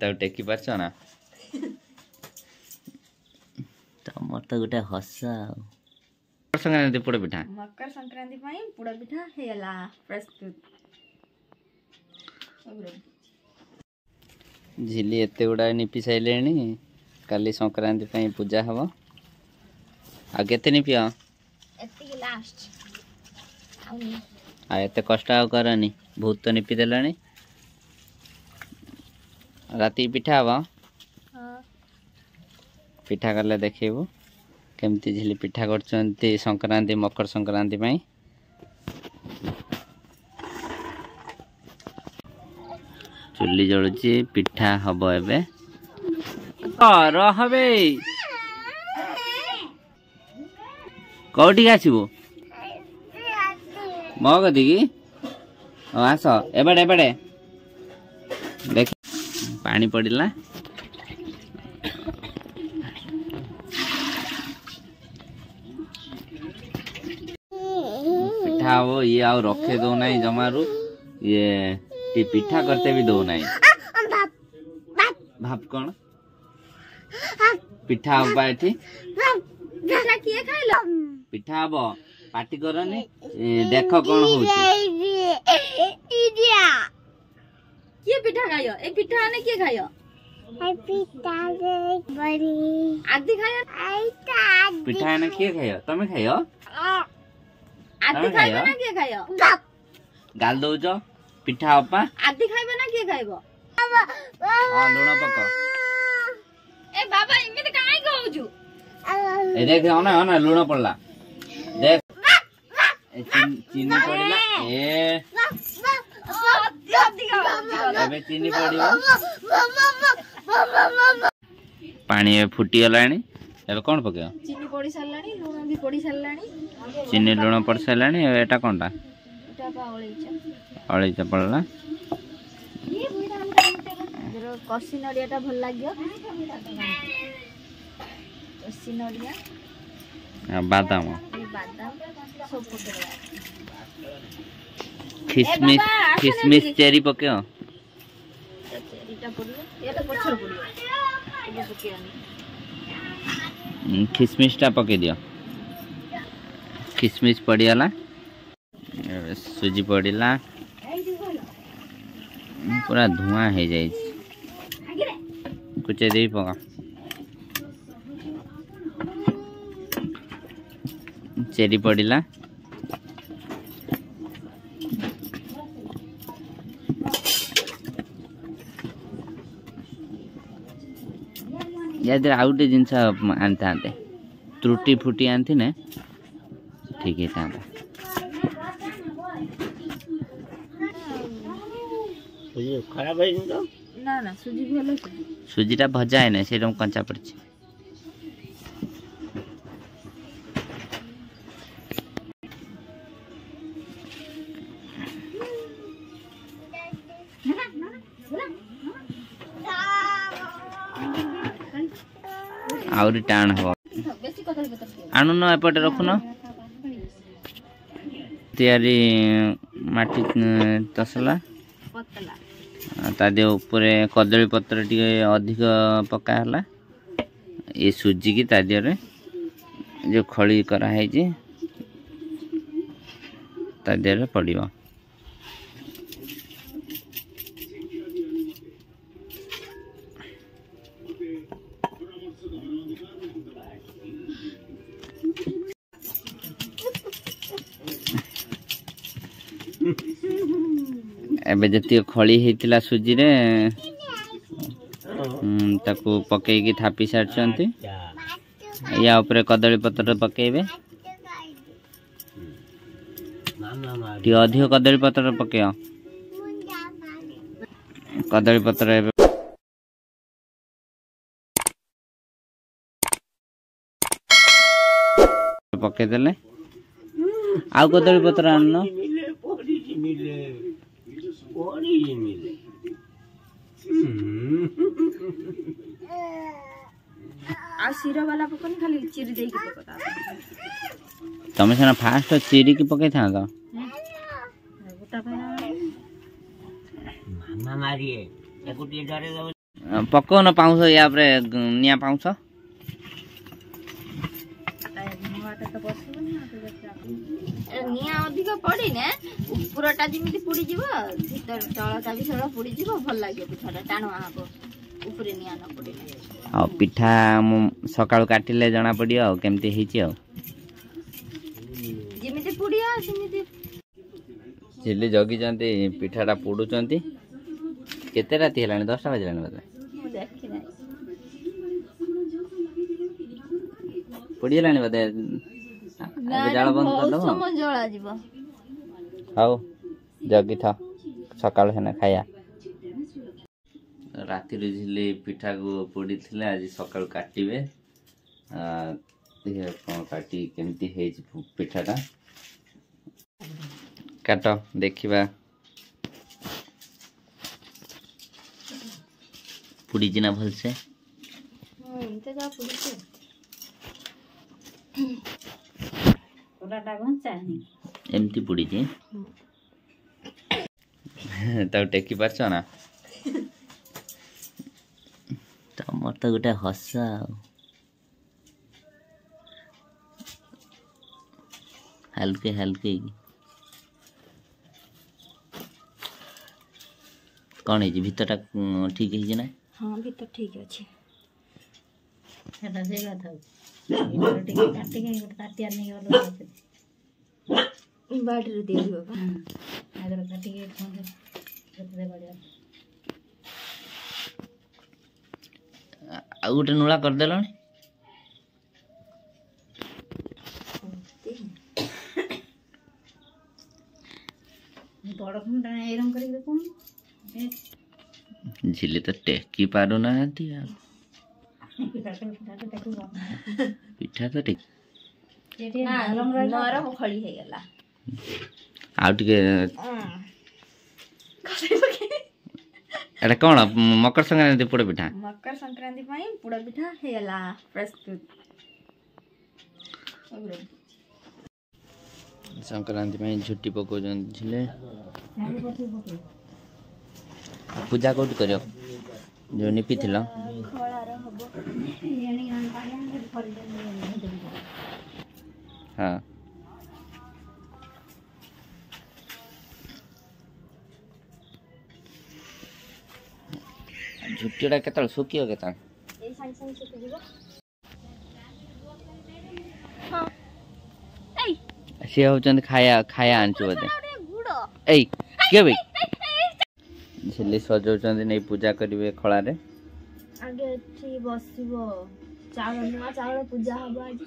तो टेकी पारछ ना तमर तो गोटे हस मकर संक्रांति पोड़ पिठा मकर संक्रांति पोड़ पिठा हेला प्रस्तुत झिली एते गुड़ा निपि सारे काली संक्रांति पूजा हम आते निपि लास्ट एत कष्ट आ करनी बहुत तो निपि देला राति पिठा हम पिठा कले देखू केमती झिली पिठा कर संक्रांति मकर संक्रांति चुली जलुची पिठा हम एबे रहे कौटी आसबू मो कदी की आस एबड़े एबड़े देख पानी पड़ला पिठा वो ये आ रखे दो ना जमारू ये पिठा करते भी दो ना भाप कौन पिठा हवा एठी पिठा हम पार्टी करनी देख कौन हो पिठा खायो ए पिठा ने के खायो आदि खायो पिठा ने के खायो तमे खायो आदि खाइबो ना के खायो गाल दउछ पिठा अपा आदि खाइबो ना के खाइबो हां लूण पक ए बाबा इमे काई कहउछु ए देख ना लूण पड़ला देख चीनी पड़ला ए अबे चीनी पड़ियो पानी फुटी गलानी एबे कोन पकेयो चीनी पड़ी सरलानी लूण भी पड़ी सरलानी चीनी लूण पड़ सरलानी एटा कोनटा एटा पा अळैचा पड़ला जरो कसी नडियाटा भल लाग्यो कसी नडिया बादाम सब पकेया किशमिश किशमिश चेरी पकेयो चेरीटा पड़लो एटा पछर पड़ियो एटा पकेयानी किशमिश टा पके दियो किशमिश पड़ीगला सुजी पड़ला पूरा धुआं हो जाए कुछ दे पका चेरी पड़ला याद आउ गोटे जिनस आनता त्रुटि फुटी आनती ने ठीक है खराब है ना ना सुजी भलो सुजीटा भजा है ना से कंचा पड़छ आउरी टाण हो आणु न एपटे रखुन तैयारी माटी तसला तादे ऊपर कदली पत्र टी अधिक पका हला ये सुजी की तादे जो खड़ी करा है तादे पड़िबो एबे जति खड़ी हेतिला सुजी रे ताकू पकेकी थापी सारचंती या ऊपर कदली पत्र पकेबे टी अधिक कदली पत्र पकेयो कदली पत्र एबे पके देले आउ कदली पत्र आननो आ सिरा वाला पकन खाली चिरी देई के पकता तमे सना फास्ट चिरी की पकै था तो गोटा पे मामा मारिए एकुटी डरे पकाउन पाउँछ या निया पाउँछ निया अधिक पड़ी ने ऊपरटा जमी पोड़ी जीव भीतर तलटा भी सब पोड़ी जीव भल लगे पिठाटा टाणुआ हम ऊपरे निया न पड़ी आ पिठा सकाळु काटिले जना पड़ियो केमती हेची जमी पोड़िया सेमिति झिल्ली जगी जंती पिठाटा पोडुचंती केते राती हेलानी 10टा बजलानी बोले देखि नै पोड़िलानी बोले जाल बंद कर दो समय जला जीव हाउ जगी था सकाळ हेना खाया राति रे झिल्ली पिठा को पोड़ी थिले आज सकाळ काटिबे देखिए कोन काटी केमती हेज पिठाटा काट देखिबा पुड़ी जिना भल से ते जा पुड़ी से एमती पुड़ी जी तब टेकी पारछ ना तमर तो गोटे हसा हल्के हल्के कौन है भीतरटा ठीक है ना हाँ भीतर ठीक अच्छे बाड़ी दे बाबा आ गोटे नुला कर देल झिल्ली तो टेकी पारु ना पिठा तो टेक नरम खड़ी है गला आउ टिके एटा कोन मकर संक्रांति पोड़ पिठा मकर संक्रांति पई पोड़ पिठा है गला प्रस्तुत संक्रांति में झुट्टी पको झिले पूजा कोट करियो जो निपी थिला हाँ झुट्टीटा केतल सुकियो केतल ए संग संग सुकि जीव हां ए से होचन खाया खाया आंचो बदे गुड़ो ए के भाई झिल्ली सजौचंदी नै पूजा करिवे खळा रे आगे ठी बसिबो चावल नुआ चावल पूजा हबो आज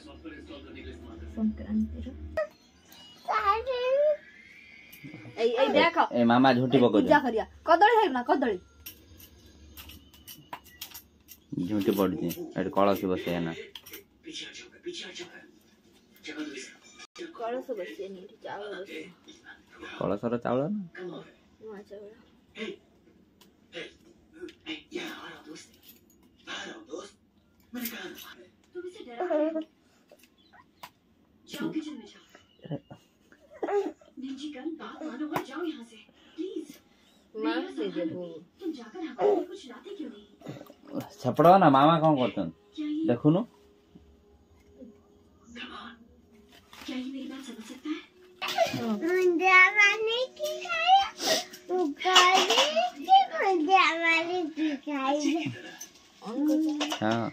संक्रांति रो ए देखो ए मामा झुट्टी पको पूजा करिया कदली है ना कदली झुट्टी पड़ती एट कळस बसे ना कळस बसे नी चावल बसे कळसर चावल ना नुआ चावल तुम इसे डरा जाओ किचन में जाओ निजी कल बात मानो और जाओ यहाँ से प्लीज मां से देखो तुम जाकर हमें कुछ लाते क्यों नहीं छपड़ो ना मामा कौन करतन देखुनु क्या ये मेरी बात समझ सकता है मुंडिया वाली की खाया तू गाली की मुंडिया वाली की खाई हां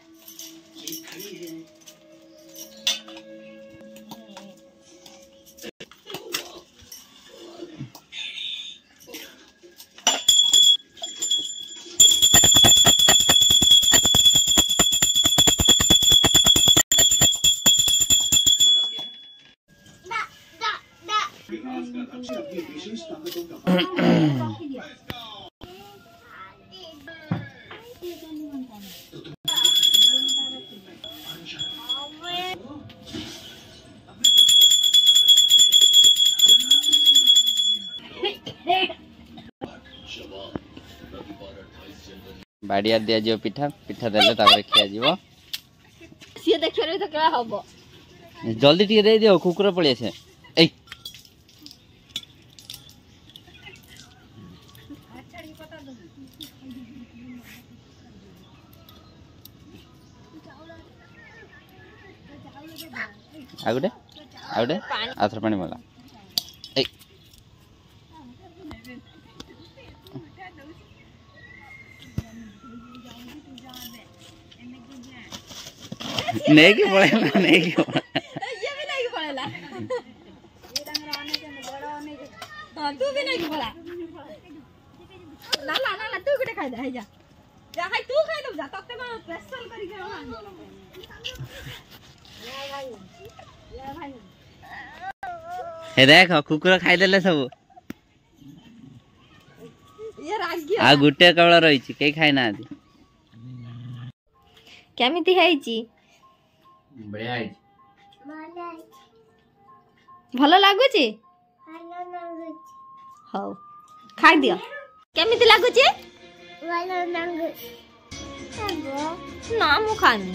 बाड़िया दिया जो पिठा पिठा देले तापर खिया जीवो सिए देखरे तो क्या हबो जल्दी टिके दे दियो कुकुर पळे से ए ଆଉ ଗୋଟେ ଆଉଥରେ ପାଣି ମଗା। ଏଇ ନେଇକି ପଳେଇଲା तू भी नहीं बोला ना ना ना तू किटे खाई दे जा जा हाय तू खाई दो जा तते में स्पेशल करी के ले भाई हे देख कुकुर खाइदेले सब ये रागी आ गुटे केवल रही कई खाई ना केमिति हैची बढ़िया है भलो लागुची हौ खाई दियो केमिति लागुची ना मु खानी